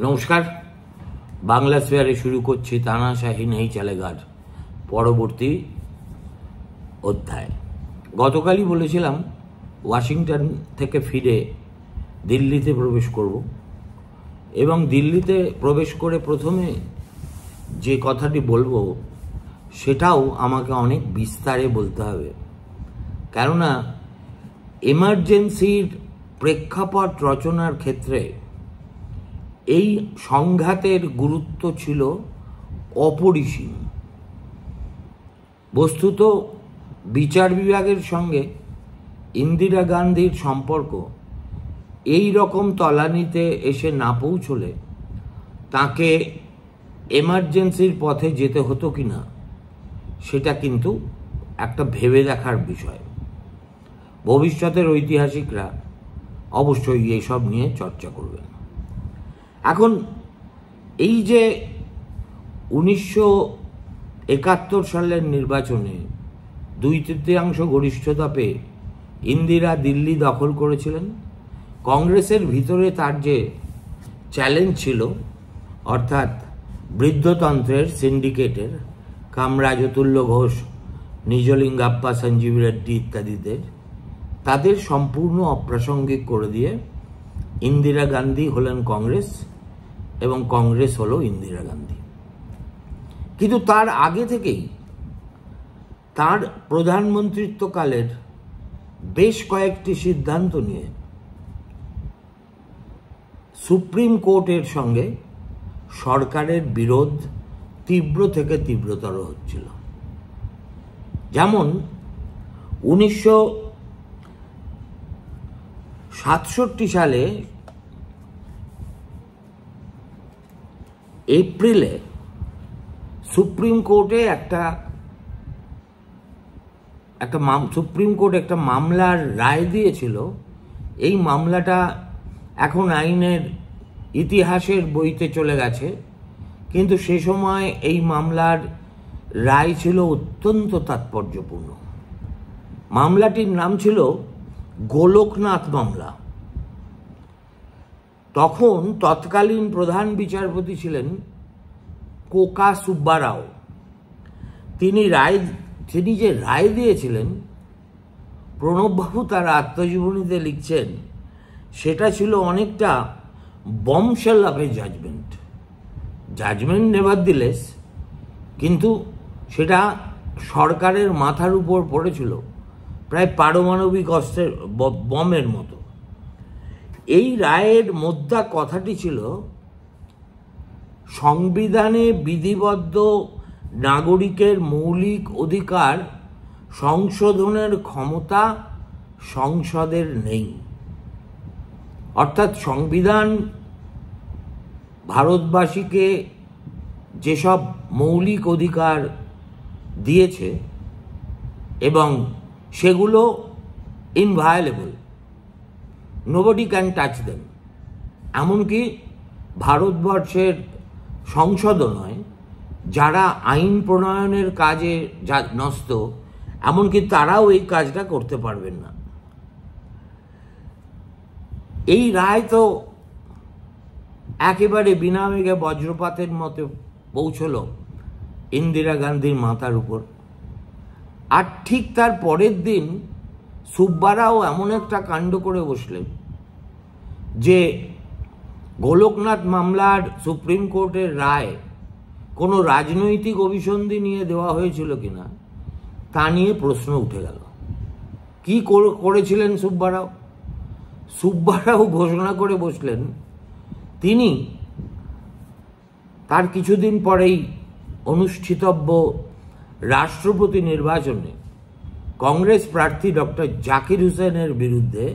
নমস্কার। বাংলা স্পেয়ারে শুরু করছি তানাশাহি নেই চলেগার পরবর্তী অধ্যায়। গতকালই বলেছিলাম ওয়াশিংটন থেকে ফিরে দিল্লিতে প্রবেশ করব, এবং দিল্লিতে প্রবেশ করে প্রথমে যে কথাটি বলবো সেটাও আমাকে অনেক বিস্তারে বলতে হবে, কেননা এমার্জেন্সির প্রেক্ষাপট রচনার ক্ষেত্রে এই সংঘাতের গুরুত্ব ছিল অপরিসীম। বস্তুত বিচার বিভাগের সঙ্গে ইন্দিরা গান্ধীর সম্পর্ক এই রকম তলানিতে এসে না পৌঁছলে তাকে এমার্জেন্সির পথে যেতে হতো কিনা সেটা কিন্তু একটা ভেবে দেখার বিষয়। ভবিষ্যতের ঐতিহাসিকরা অবশ্যই এইসব নিয়ে চর্চা করবেন। এখন এই যে 1971 সালের নির্বাচনে 2/3 গরিষ্ঠতা পেয়ে ইন্দিরা দিল্লি দখল করেছিলেন, কংগ্রেসের ভিতরে তার যে চ্যালেঞ্জ ছিল, অর্থাৎ বৃদ্ধতন্ত্রের সিন্ডিকেটের কামরাজতুল্য ঘোষ, নিজলিঙ্গাপ্পা, সঞ্জীব রেড্ডি ইত্যাদিদের, তাদের সম্পূর্ণ অপ্রাসঙ্গিক করে দিয়ে ইন্দিরা গান্ধী হলেন কংগ্রেস এবং কংগ্রেস হলো ইন্দিরা গান্ধী। কিন্তু তার আগে থেকেই তার প্রধানমন্ত্রিত্বকালের বেশ কয়েকটি সিদ্ধান্ত নিয়ে সুপ্রিম কোর্টের সঙ্গে সরকারের বিরোধ তীব্র থেকে তীব্রতর হচ্ছিল। যেমন 1967 সালে এপ্রিলে সুপ্রিম কোর্ট একটা মামলার রায় দিয়েছিল। এই মামলাটা এখন আইনের ইতিহাসের বইতে চলে গেছে, কিন্তু সে সময় এই মামলার রায় ছিল অত্যন্ত তাৎপর্যপূর্ণ। মামলাটির নাম ছিল গোলকনাথ মামলা। তখন তৎকালীন প্রধান বিচারপতি ছিলেন কোকা সুব্বারাও। তিনি যে রায় দিয়েছিলেন, প্রণববাবু তার আত্মজীবনীতে লিখছেন, সেটা ছিল অনেকটা বমশেল অফ এ জাজমেন্ট নেভারদিলেস, কিন্তু সেটা সরকারের মাথার উপর পড়েছিল প্রায় পারমাণবিক অস্ত্রের বমের মতো। এই রায়ের মোদ্দা কথাটি ছিল, সংবিধানে বিধিবদ্ধ নাগরিকের মৌলিক অধিকার সংশোধনের ক্ষমতা সংসদের নেই। অর্থাৎ সংবিধান ভারতবাসীকে যেসব মৌলিক অধিকার দিয়েছে এবং সেগুলো ইনভায়োলেবল, নোবডি ক্যান টাচ দেম। এমনকি ভারতবর্ষের সংসদও নয়, যারা আইন প্রণয়নের কাজে ন্যস্ত, এমনকি তারাও এই কাজটা করতে পারবেন না। এই রায় তো একেবারে বিনা মেঘে বজ্রপাতের মতো পৌঁছল ইন্দিরা গান্ধীর মাথার উপর। আর ঠিক তার পরের দিন সুব্বারাও এমন একটা কাণ্ড করে বসলেন যে গোলকনাথ মামলার সুপ্রিম কোর্টের রায় কোনো রাজনৈতিক অভিসন্ধি নিয়ে দেওয়া হয়েছিল কিনা তা নিয়ে প্রশ্ন উঠে গেল। কি করেছিলেন সুব্বারাও ঘোষণা করে বসলেন, তিনি তার কিছুদিন পরেই অনুষ্ঠিতব্য রাষ্ট্রপতি নির্বাচনে কংগ্রেস প্রার্থী ডক্টর জাকির হুসেনের বিরুদ্ধে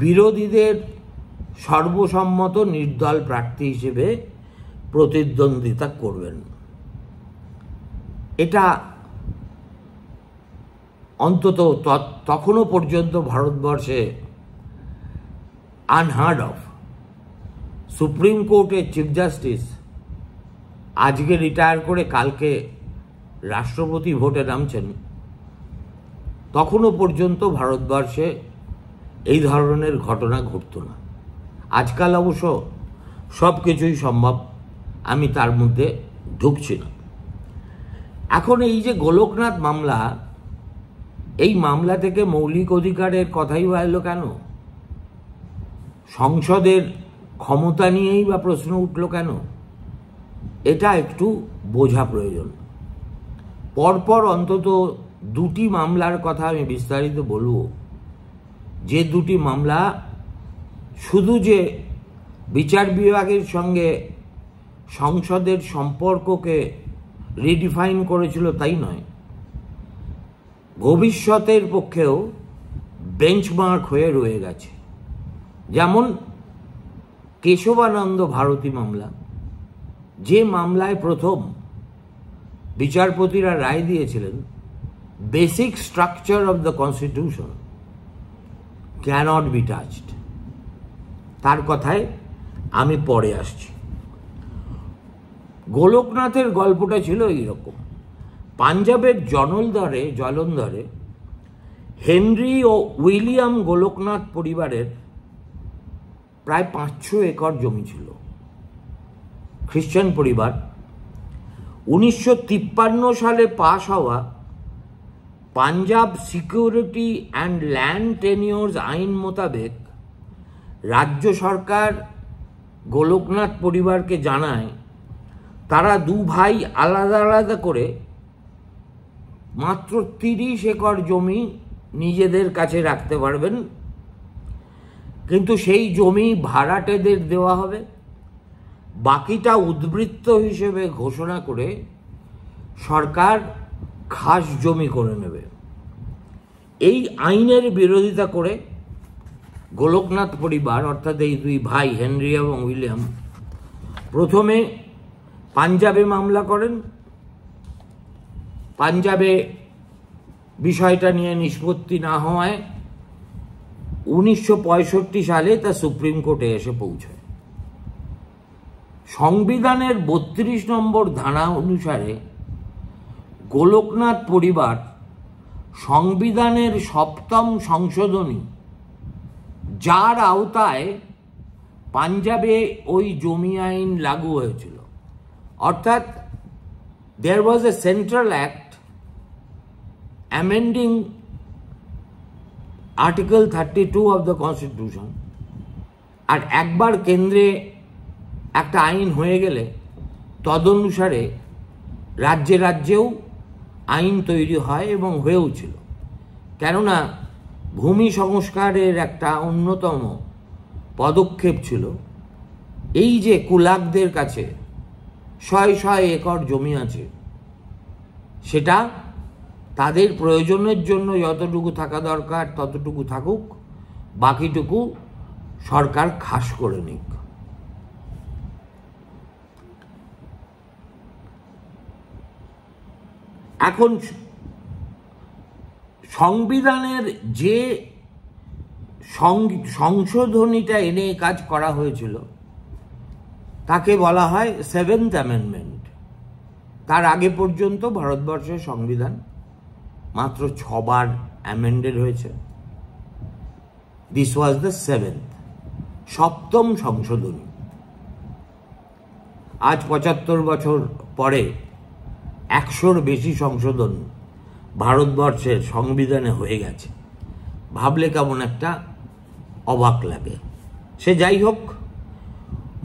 বিরোধীদের সর্বসম্মত নির্দল প্রার্থী হিসেবে প্রতিদ্বন্দ্বিতা করবেন। এটা অন্তত তখনও পর্যন্ত ভারতবর্ষে আনহার্ড অফ। সুপ্রিম কোর্টের চিফ জাস্টিস আজকে রিটায়ার করে কালকে রাষ্ট্রপতি ভোটে নামছেন, তখনও পর্যন্ত ভারতবর্ষে এই ধরনের ঘটনা ঘটত না। আজকাল অবশ্য সব কিছুই সম্ভব, আমি তার মধ্যে ঢুকছি না। এখন এই যে গোলকনাথ মামলা, এই মামলা থেকে মৌলিক অধিকারের কথাই বা এলো কেন? সংসদের ক্ষমতা নিয়েই বা প্রশ্ন উঠল কেন? এটা একটু বোঝা প্রয়োজন। পরপর অন্তত দুটি মামলার কথা আমি বিস্তারিত বলবো, যে দুটি মামলা শুধু যে বিচার বিভাগের সঙ্গে সংসদের সম্পর্ককে রিডিফাইন করেছিল তাই নয়, ভবিষ্যতের পক্ষেও বেঞ্চমার্ক হয়ে রয়ে গেছে। যেমন কেশবানন্দ ভারতী মামলা, যে মামলায় প্রথম বিচারপতিরা রায় দিয়েছিলেন basic structure of the constitution cannot be touched, তার কথায় আমি পরে আসছি। গোলকনাথের গল্পটা ছিল এইরকম। পাঞ্জাবের জলন্ধরে হেনরি ও উইলিয়াম গোলকনাথ পরিবারের প্রায় 500 একর জমি ছিল। খ্রিস্টান পরিবার। 1953 সালে পাশ হওয়া পাঞ্জাব সিকিউরিটি অ্যান্ড ল্যান্ড টেনিওর্স আইন মোতাবেক রাজ্য সরকার গোলকনাথ পরিবারকে জানায় তারা দু ভাই আলাদা আলাদা করে মাত্র 30 একর জমি নিজেদের কাছে রাখতে পারবেন, কিন্তু সেই জমি ভাড়াটেদের দেওয়া হবে, বাকিটা উদ্বৃত্ত হিসেবে ঘোষণা করে সরকার খাস জমি করে নেবে। এই আইনের বিরোধিতা করে গোলকনাথ পরিবার, অর্থাৎ এই দুই ভাই হেনরি এবং উইলিয়াম, প্রথমে পাঞ্জাবে মামলা করেন। পাঞ্জাবে বিষয়টা নিয়ে নিষ্পত্তি না হওয়ায় 1965 সালে তা সুপ্রিম কোর্টে এসে পৌঁছায়। সংবিধানের 32 নম্বর ধারা অনুসারে গোলকনাথ পরিবার সংবিধানের 7ম সংশোধনী, যার আওতায় পাঞ্জাবে ওই জমি আইন লাগু হয়েছিল, অর্থাৎ there was a central act amending article 32 of the constitution, আর একবার কেন্দ্রে একটা আইন হয়ে গেলে তদনুসারে রাজ্যে রাজ্যেও আইন তৈরি হয় এবং হয়েও ছিল। কেননা ভূমি সংস্কারের একটা অন্যতম পদক্ষেপ ছিল এই যে কুলাকদের কাছে 100 একর জমি আছে, সেটা তাদের প্রয়োজনের জন্য যতটুকু থাকা দরকার ততটুকু থাকুক, বাকিটুকু সরকার খাস করে নিক। এখন সংবিধানের যে সংশোধনীটা এনে কাজ করা হয়েছিল তাকে বলা হয় 7th অ্যামেন্ডমেন্ট। তার আগে পর্যন্ত ভারতবর্ষের সংবিধান মাত্র 6 বার অ্যামেন্ডেড হয়েছে। দিস ওয়াজ দ্য 7th সংশোধনী। আজ 75 বছর পরে 100-র বেশি সংশোধন ভারতবর্ষের সংবিধানে হয়ে গেছে। ভাবলে কেমন একটা অবাক লাগে। সে যাই হোক,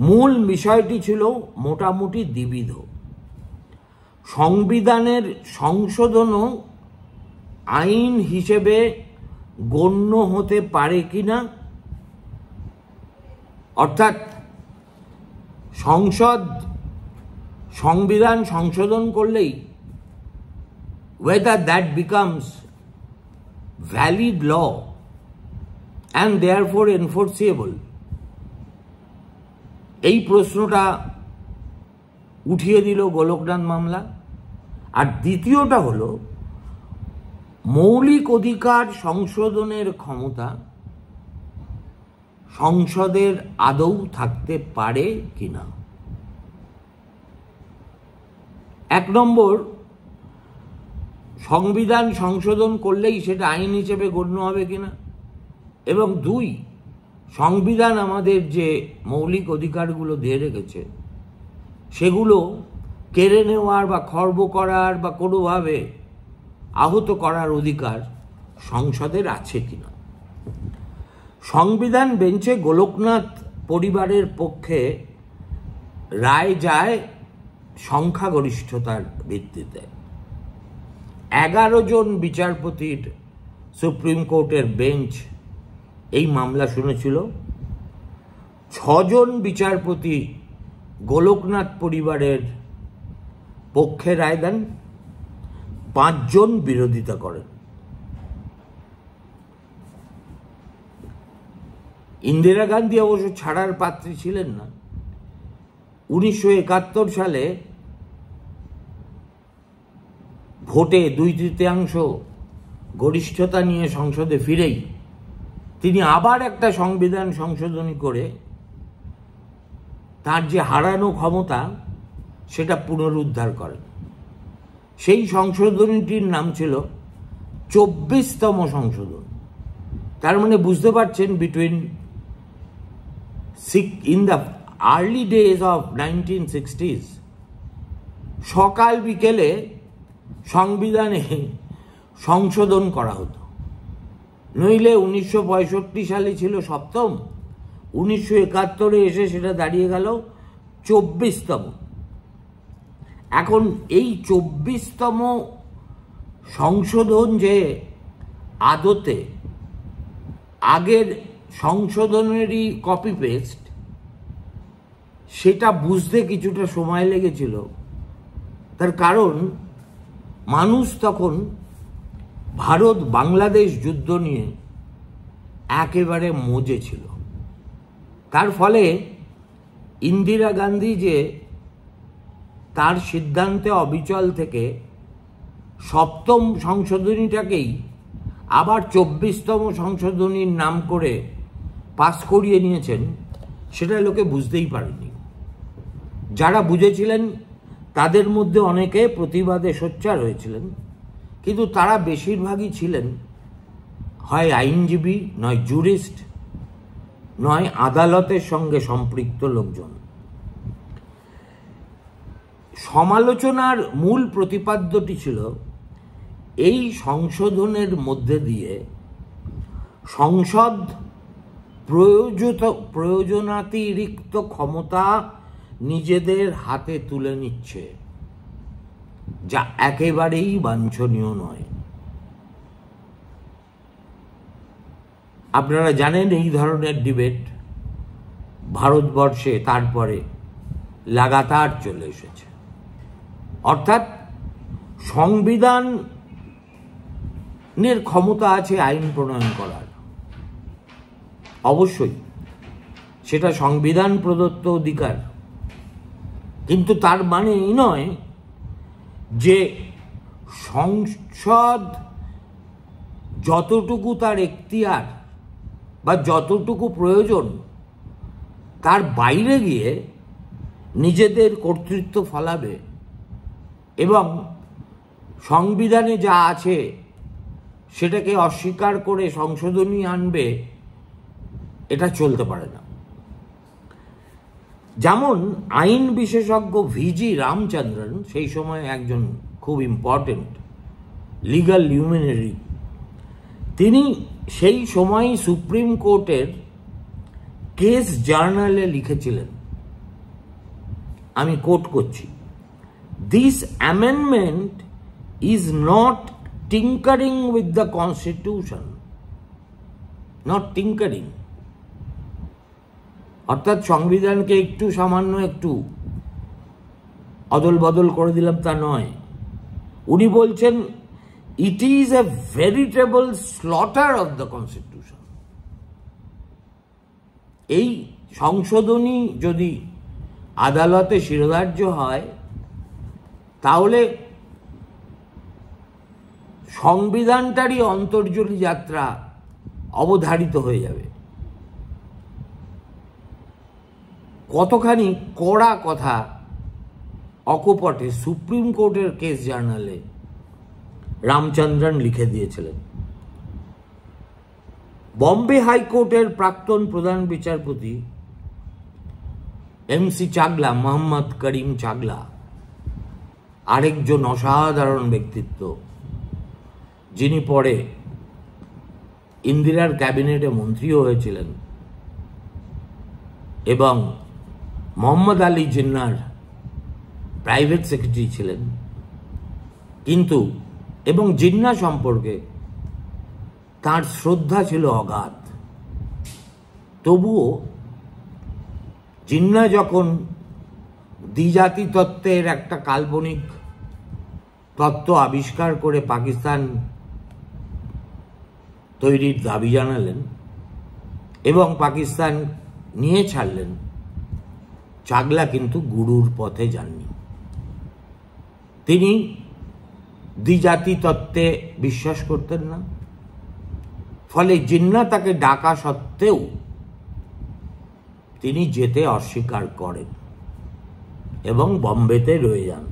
মূল বিষয়টি ছিল মোটামুটি দ্বিবিধ। সংবিধানের সংশোধনও আইন হিসেবে গণ্য হতে পারে কিনা, অর্থাৎ সংবিধান সংশোধন করলেই whether that becomes valid law and therefore enforceable, এই প্রশ্নটা উঠিয়ে দিল গোলকনাথ মামলা। আর দ্বিতীয়টা হলো মৌলিক অধিকার সংশোধনের ক্ষমতা সংসদের আদৌ থাকতে পারে কিনা। 1 নম্বর, সংবিধান সংশোধন করলেই সেটা আইন হিসেবে গণ্য হবে কিনা, এবং 2, সংবিধান আমাদের যে মৌলিক অধিকারগুলো দিয়ে রেখেছে সেগুলো কেড়ে নেওয়ার বা খর্ব করার বা কোনোভাবে আহত করার অধিকার সংসদের আছে কিনা। সংবিধান বেঞ্চে গোলকনাথ পরিবারের পক্ষে রায় যায় সংখ্যাগরিষ্ঠতার ভিত্তিতে। 11 জন বিচারপতির সুপ্রিম কোর্টের বেঞ্চ এই মামলা শুনেছিল। 6 জন বিচারপতি গোলকনাথ পরিবারের পক্ষে রায় দেন, 5 জন বিরোধিতা করেন। ইন্দিরা গান্ধী অবশ্য ছাড়ার পাত্রী ছিলেন না। 1971 সালে ভোটে 2/3 গরিষ্ঠতা নিয়ে সংসদে ফিরেই তিনি আবার একটা সংবিধান সংশোধনী করে তার যে হারানো ক্ষমতা সেটা পুনরুদ্ধার করেন। সেই সংশোধনীটির নাম ছিল 24তম সংশোধন। তার মানে বুঝতে পারছেন, in the early days of 1960s সকাল বিকেলে সংবিধানে সংশোধন করা হতো। নইলে 1965 সালে ছিল 7ম, 1971 এসে সেটা দাঁড়িয়ে গেল 24তম। এখন এই 24তম সংশোধন যে আদতে আগের সংশোধনেরই কপি পেস্ট, সেটা বুঝতে কিছুটা সময় লেগেছিল। তার কারণ মানুষ তখন ভারত বাংলাদেশ যুদ্ধ নিয়ে একেবারে মজে ছিল। তার ফলে ইন্দিরা গান্ধী যে তার সিদ্ধান্তে অবিচল থেকে 7ম সংশোধনীটাকেই আবার 24তম সংশোধনীর নাম করে পাস করিয়ে নিয়েছেন, সেটা লোকে বুঝতেই পারেনি। যারা বুঝেছিলেন তাদের মধ্যে অনেকে প্রতিবাদে সোচ্চার হয়েছিলেন, কিন্তু তারা বেশিরভাগই ছিলেন হয় আইনজীবী, নয় জুরিস্ট, নয় আদালতের সঙ্গে সম্পৃক্ত লোকজন। সমালোচনার মূল প্রতিপাদ্যটি ছিল এই সংশোধনের মধ্যে দিয়ে সংসদ প্রয়োজনাতিরিক্ত ক্ষমতা নিজেদের হাতে তুলে নিচ্ছে, যা একেবারেই বাঞ্ছনীয় নয়। আপনারা জানেন এই ধরনের ডিবেট ভারতবর্ষে তারপরে লাগাতার চলে এসেছে। অর্থাৎ সংবিধানের ক্ষমতা আছে আইন প্রণয়ন করার, অবশ্যই সেটা সংবিধান প্রদত্ত অধিকার, কিন্তু তার মানে এই নয় যে সংসদ যতটুকু তার এখতিয়ার বা যতটুকু প্রয়োজন তার বাইরে গিয়ে নিজেদের কর্তৃত্ব ফলাবে এবং সংবিধানে যা আছে সেটাকে অস্বীকার করে সংশোধনী আনবে, এটা চলতে পারে না। যেমন আইন বিশেষজ্ঞ ভিজি রামচন্দ্রন, সেই সময় একজন খুব ইম্পর্টেন্ট লিগাল লিউমিনারি, তিনি সেই সময় সুপ্রিম কোর্টের কেস জার্নালে লিখেছিলেন, আমি কোট করছি, "This amendment is not tinkering with the constitution." Not tinkering, অর্থাৎ সংবিধানকে একটু সামান্য একটু অদল বদল করে দিলাম তা নয়। উনি বলছেন it is a veritable slaughter of the constitution. এই সংশোধনী যদি আদালতে শিরোধার্য হয় তাহলে সংবিধানটারই অন্তর্জনী যাত্রা অবধারিত হয়ে যাবে। কতখানি কড়া কথা অকপটে সুপ্রিম কোর্টের কেস জার্নালে রামচন্দ্রন লিখে দিয়েছিলেন। বম্বে হাইকোর্টের প্রাক্তন প্রধান বিচারপতি MC চাগলা, মোহাম্মদ করিম চাগলা, আরেকজন অসাধারণ ব্যক্তিত্ব, যিনি পরে ইন্দিরার ক্যাবিনেটে মন্ত্রীও হয়েছিলেন এবং মোহাম্মদ আলী জিন্নার প্রাইভেট সেক্রেটারি ছিলেন, কিন্তু এবং জিন্না সম্পর্কে তার শ্রদ্ধা ছিল অগাধ। তবুও জিন্না যখন দ্বিজাতি তত্ত্বের একটা কাল্পনিক তত্ত্ব আবিষ্কার করে পাকিস্তান তৈরির দাবি জানালেন এবং পাকিস্তান নিয়ে ছাড়লেন, চাগলা কিন্তু গুরুর পথে যাননি। তিনি দ্বিজাতি তত্ত্বে বিশ্বাস করতেন না, ফলে জিন্না তাকে ডাকা সত্ত্বেও তিনি যেতে অস্বীকার করেন এবং বম্বেতে রয়ে যান।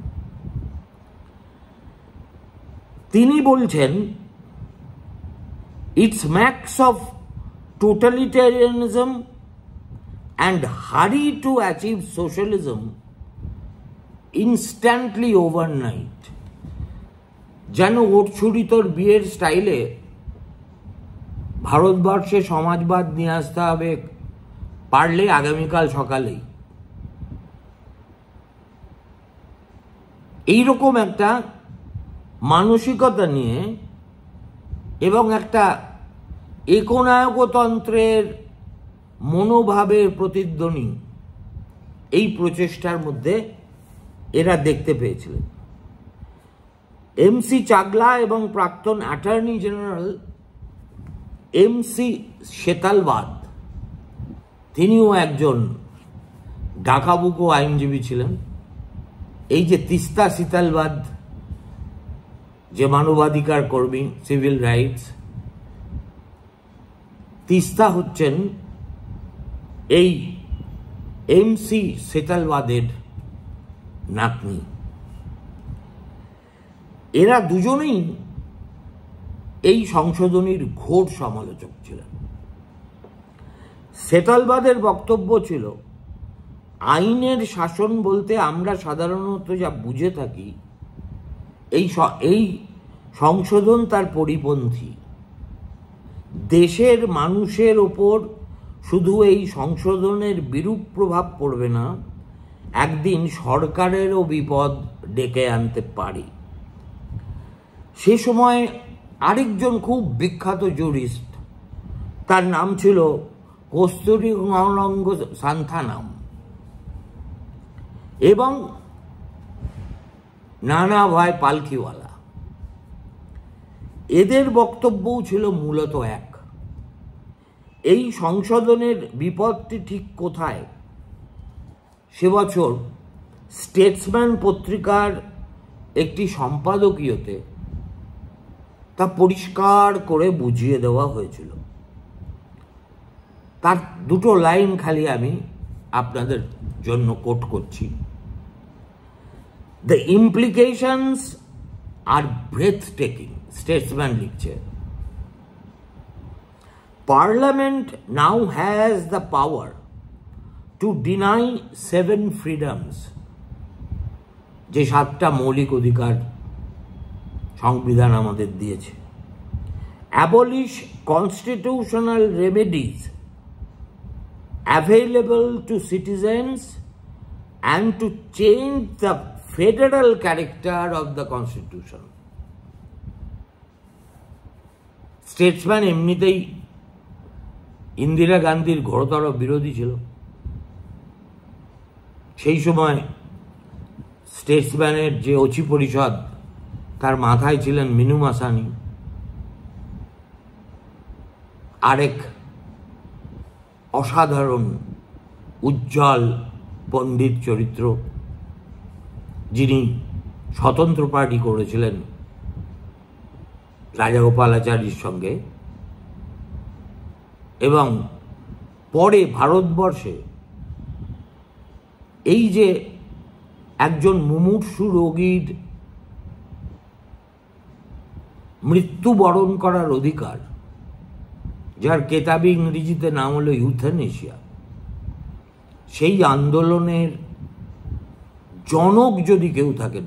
তিনি বলছেন, it's marks of totalitarianism and hurry to achieve socialism instantly overnight। যেন ওর ছুরি তোর বিয়ের স্টাইলে ভারতবর্ষে সমাজবাদ নিয়ে আসতে হবে পারলে আগামীকাল সকালেই, এইরকম একটা মানসিকতা নিয়ে এবং একটা একনায়কতন্ত্রের মনোভাবের প্রতিধ্বনি এই প্রচেষ্টার মধ্যে এরা দেখতে পেয়েছিলেন। MC চাগলা এবং প্রাক্তন অ্যাটর্নি জেনারেল MC সেতালবাদ, তিনিও একজন ডাকাবুকো আইনজীবী ছিলেন। এই যে তিস্তা সিতালবাদ, যে মানবাধিকার কর্মী, সিভিল রাইটস, তিস্তা হচ্ছেন এই MC সেতালবাদের নাতনি। এরা দুজনেই এই সংশোধনীর ঘোর সমালোচক ছিলেন। সেতালবাদের বক্তব্য ছিল, আইনের শাসন বলতে আমরা সাধারণত যা বুঝে থাকি, এই সংশোধন তার পরিপন্থী। দেশের মানুষের ওপর শুধু এই সংশোধনের বিরূপ প্রভাব পড়বে না, একদিন সরকারেরও বিপদ ডেকে আনতে পারে। সে সময় আরেকজন খুব বিখ্যাত জুরিস্ট, তার নাম ছিল কস্তুরী গৌরাঙ্গ সান্থানাম, এবং নানা ভাই পালকিওয়ালা। এদের বক্তব্যও ছিল মূলত এক। এই সংশোধনের বিপদটি ঠিক কোথায়? সে বছর স্টেটসম্যান পত্রিকার একটি সম্পাদকীয়তে তা পরিষ্কার করে বুঝিয়ে দেওয়া হয়েছিল। তার দুটো লাইন খালি আমি আপনাদের জন্য কোট করছি। The implications are breathtaking, Statesman লিখছে। Parliament now has the power to deny 7 freedoms, যে 7টা মৌলিক অধিকার সংবিধান আমাদের দিয়েছে। Abolish constitutional remedies available to citizens and to change the federal character of the constitution। Statesman এমনিতেই ইন্দিরা গান্ধীর ঘোরতর বিরোধী ছিল। সেই সময় স্টেটসম্যানের যে অচি পরিষদ, তার মাথায় ছিলেন মিনু মাসানি, আরেক অসাধারণ উজ্জ্বল পণ্ডিত চরিত্র, যিনি স্বতন্ত্র পার্টি করেছিলেন রাজাগোপালাচারীর সঙ্গে, এবং পরে ভারতবর্ষে এই যে একজন মুমূর্ষু রোগীর মৃত্যুবরণ করার অধিকার, যার কেতাবি ইংরেজিতে নাম হলো ইউথেনেশিয়া, সেই আন্দোলনের জনক যদি কেউ থাকেন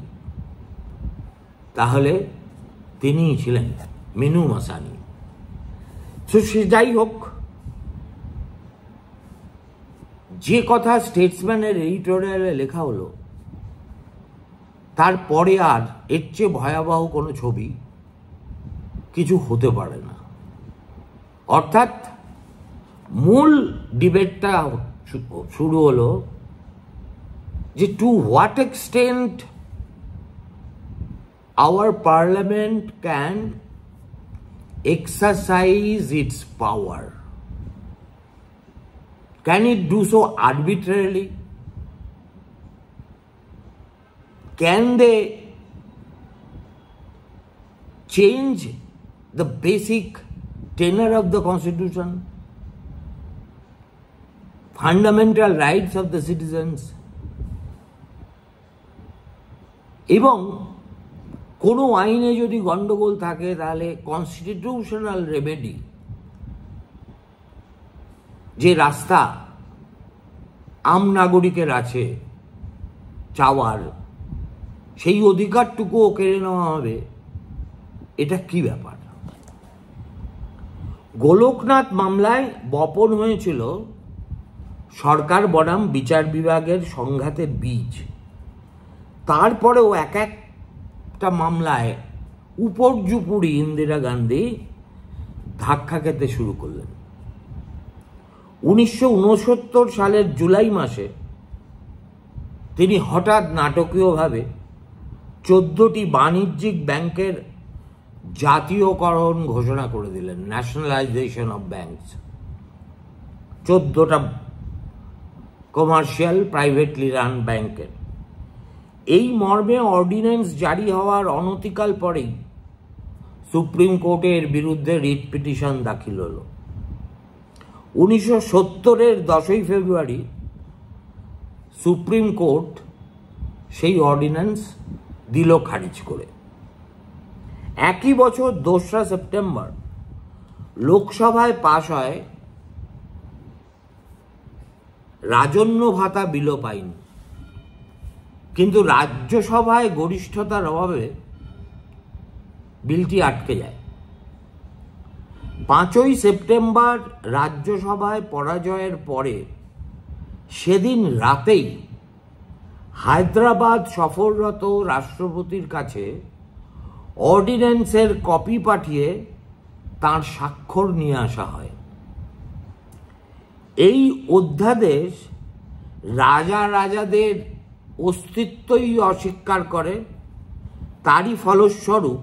তাহলে তিনিই ছিলেন মিনু মাসানি। তো সে যাই হোক, যে কথা স্টেটসম্যানের এডিটোরিয়ালে লেখা হলো তারপরে আর এর চেয়ে ভয়াবহ কোনো ছবি কিছু হতে পারে না। অর্থাৎ মূল ডিবেটটা শুরু হলো যে to what extent our parliament can exercise its power. Can it do so arbitrarily? Can they change the basic tenor of the Constitution, fundamental rights of the citizens? এবং কোনো আইনে যদি গন্ডগোল থাকে তাহলে কনস্টিটিউশনাল রেমেডি যে রাস্তা আম নাগরিকের আছে চাওয়ার, সেই অধিকারটুকুও কেড়ে নেওয়া হবে, এটা কি ব্যাপার? গোলকনাথ মামলায় বপন হয়েছিল সরকার বনাম বিচার বিভাগের সংঘাতের বীজ। তারপরেও এক একটা মামলায় উপর্যুপুরি ইন্দিরা গান্ধী ধাক্কা খেতে শুরু করলেন। 1969 সালের জুলাই মাসে তিনি হঠাৎ নাটকীয়ভাবে 14টি বাণিজ্যিক ব্যাংকের জাতীয়করণ ঘোষণা করে দিলেন, ন্যাশনালাইজেশন অফ ব্যাংকস। 14টা কমার্শিয়াল প্রাইভেটলি রান ব্যাংকের। এই মর্মে অর্ডিন্যান্স জারি হওয়ার অনতিকাল পরেই সুপ্রিম কোর্টের বিরুদ্ধে রিট পিটিশন দাখিল হল। 1970-এর 10ই ফেব্রুয়ারি সুপ্রিম কোর্ট সেই অর্ডিন্যান্স দিল খারিজ করে। একই বছর 2রা সেপ্টেম্বর লোকসভায় পাশ হয় রাজন্য ভাতা বিলোপ আইন, কিন্তু রাজ্যসভায় গরিষ্ঠতার অভাবে বিলটি আটকে যায়। 5ই সেপ্টেম্বর রাজ্যসভায় পরাজয়ের পরে সেদিন রাতেই হায়দ্রাবাদ সফররত রাষ্ট্রপতির কাছে অর্ডিন্যান্সের কপি পাঠিয়ে তার স্বাক্ষর নিয়ে আসা হয়। এই অধ্যাদেশ রাজাদের অস্তিত্বই অস্বীকার করে। তারই ফলস্বরূপ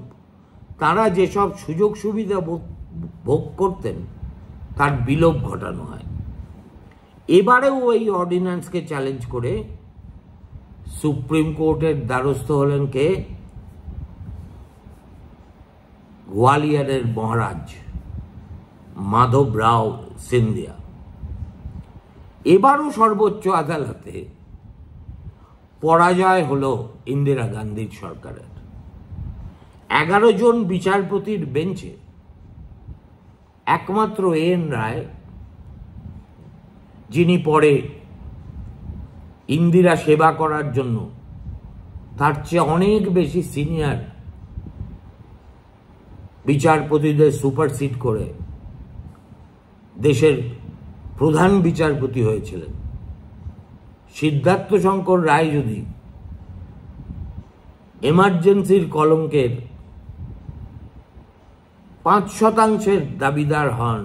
তারা যেসব সুযোগ সুবিধা ভোগ করতেন তার বিলোপ ঘটানো হয়। এবারেও এই অর্ডিন্যান্সকে চ্যালেঞ্জ করে সুপ্রিম কোর্টের দ্বারস্থ হলেন কে? গোয়ালিয়রের মহারাজ মাধব রাও সিন্ধিয়া। এবারও সর্বোচ্চ আদালতে পরাজয় হলো ইন্দিরা গান্ধীর সরকারের। 11 জন বিচারপতির বেঞ্চে একমাত্র এন রায়, যিনি পরে ইন্দিরা সেবা করার জন্য তার চেয়ে অনেক বেশি সিনিয়র বিচারপতিদের সুপারসিড করে দেশের প্রধান বিচারপতি হয়েছিলেন। সিদ্ধার্থ শঙ্কর রায় যদি এমার্জেন্সির কলঙ্কের 5% দাবিদার হন,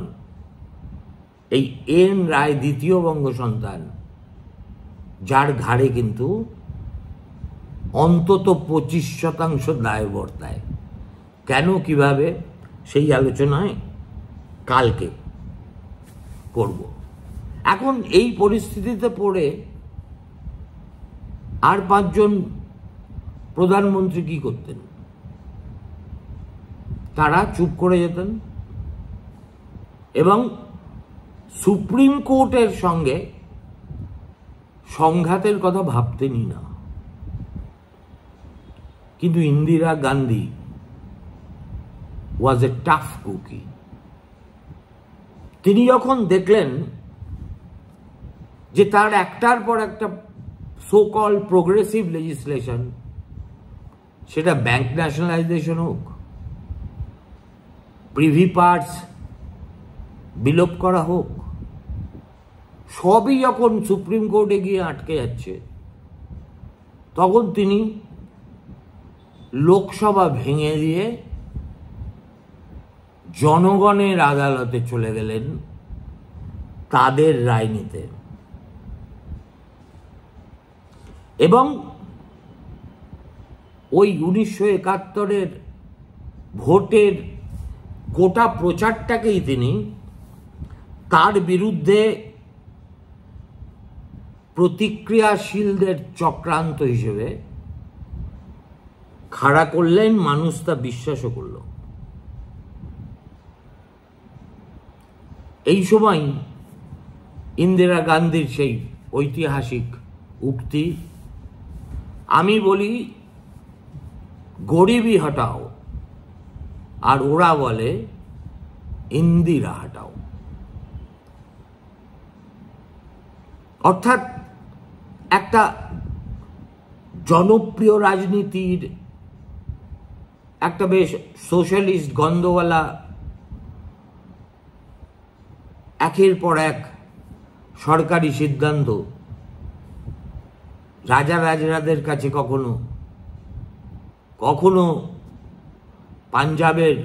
এই এন রায় দ্বিতীয় বঙ্গ সন্তান, যার ঘাড়ে কিন্তু অন্তত 25% দায় বর্তায়। কেন, কিভাবে, সেই আলোচনায় কালকে করব। এখন এই পরিস্থিতিতে পড়ে আর 5 জন প্রধানমন্ত্রী কি করতেন? তারা চুপ করে যেতেন এবং সুপ্রিম কোর্টের সঙ্গে সংঘাতের কথা ভাবতেনই না। কিন্তু ইন্দিরা গান্ধী ওয়াজ এ টাফ কুকি। তিনি যখন দেখলেন যে তার একটার পর একটা সো কল প্রোগ্রেসিভ লেজিসলেশন, সেটা ব্যাংক ন্যাশনালাইজেশন হোক, প্রিভি পার্টস বিলোপ করা হোক, সবই যখন সুপ্রিম কোর্টে গিয়ে আটকে যাচ্ছে, তখন তিনি লোকসভা ভেঙে দিয়ে জনগণের আদালতে চলে গেলেন তাদের রায় নিতে। এবং ওই 1971-এর ভোটের গোটা প্রচারটাকেই তিনি তার বিরুদ্ধে প্রতিক্রিয়াশীলদের চক্রান্ত হিসেবে খাড়া করলেন। মানুষ তা বিশ্বাসও করল। এই সময় ইন্দিরা গান্ধীর সেই ঐতিহাসিক উক্তি, আমি বলি গরিবি হটাও, আর ওরা বলে ইন্দিরা হটাও। অর্থাৎ একটা জনপ্রিয় রাজনীতির একটা বেশ সোশ্যালিস্ট গন্ধওয়ালা একের পর এক সরকারি সিদ্ধান্ত রাজা রাজরাদের কাছে কখনো কখনো পাঞ্জাবের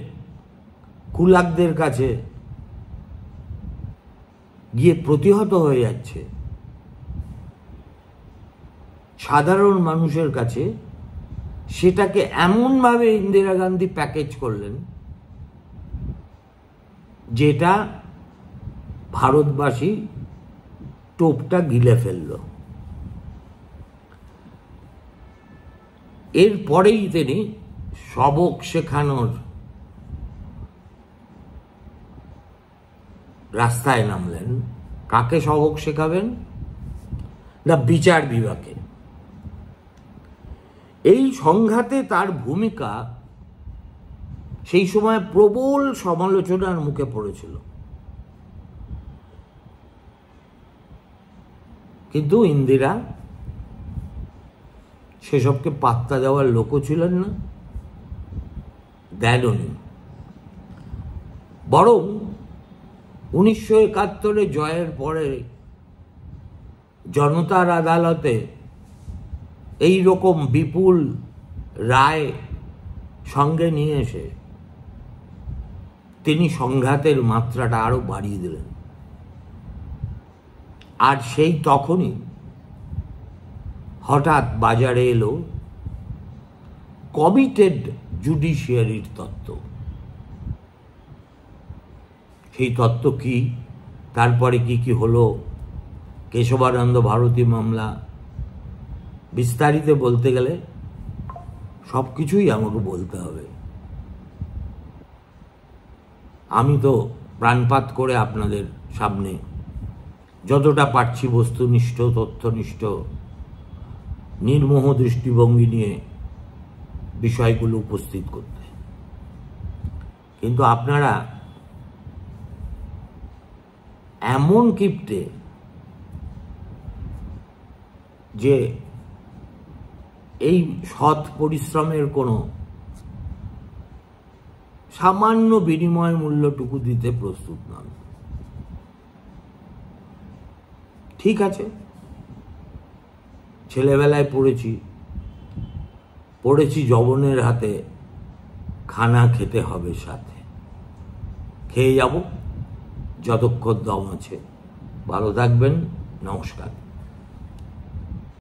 কুলাকদের কাছে গিয়ে প্রতিহত হয়ে যাচ্ছে, সাধারণ মানুষের কাছে সেটাকে এমনভাবে ইন্দিরা গান্ধী প্যাকেজ করলেন যেটা ভারতবাসী টোপটা গিলে ফেলল। এরপরেই তিনি সবক শেখানোর রাস্তায় নামলেন। কাকে সবক শেখাবেন? না, বিচার বিভাগে। এই সংঘাতে তার ভূমিকা সেই সময় প্রবল সমালোচনার মুখে পড়েছিল, কিন্তু ইন্দিরা সেসবকে পাত্তা দেওয়ার লোকও ছিলেন না, দেননি। বরং 1971-এ জয়ের পরে জনতার আদালতে এই রকম বিপুল রায় সঙ্গে নিয়ে এসে তিনি সংঘাতের মাত্রাটা আরো বাড়িয়ে দিলেন। আর সেই তখনই হঠাৎ বাজারে এলো কমিটেড জুডিশিয়ারির তত্ত্ব। সেই তত্ত্ব কি, তারপরে কি কি হলো, কেশবানন্দ ভারতী মামলা, বিস্তারিত বলতে গেলে সব কিছুই আমাকে বলতে হবে। আমি তো প্রাণপাত করে আপনাদের সামনে যতটা পারছি বস্তুনিষ্ঠ, তথ্যনিষ্ঠ, নির্মোহ দৃষ্টিভঙ্গি নিয়ে বিষয়গুলো উপস্থিত করতে, কিন্তু আপনারা এমন কিপ্টে যে এই সৎ পরিশ্রমের কোনো সামান্য বিনিময় মূল্যটুকু দিতে প্রস্তুত নন। ঠিক আছে, ছেলেবেলায় পড়েছি যবনের হাতে খানা খেতে হবে সাথে, খেয়ে যাব যতক্ষণ দম আছে। ভালো থাকবেন, নমস্কার।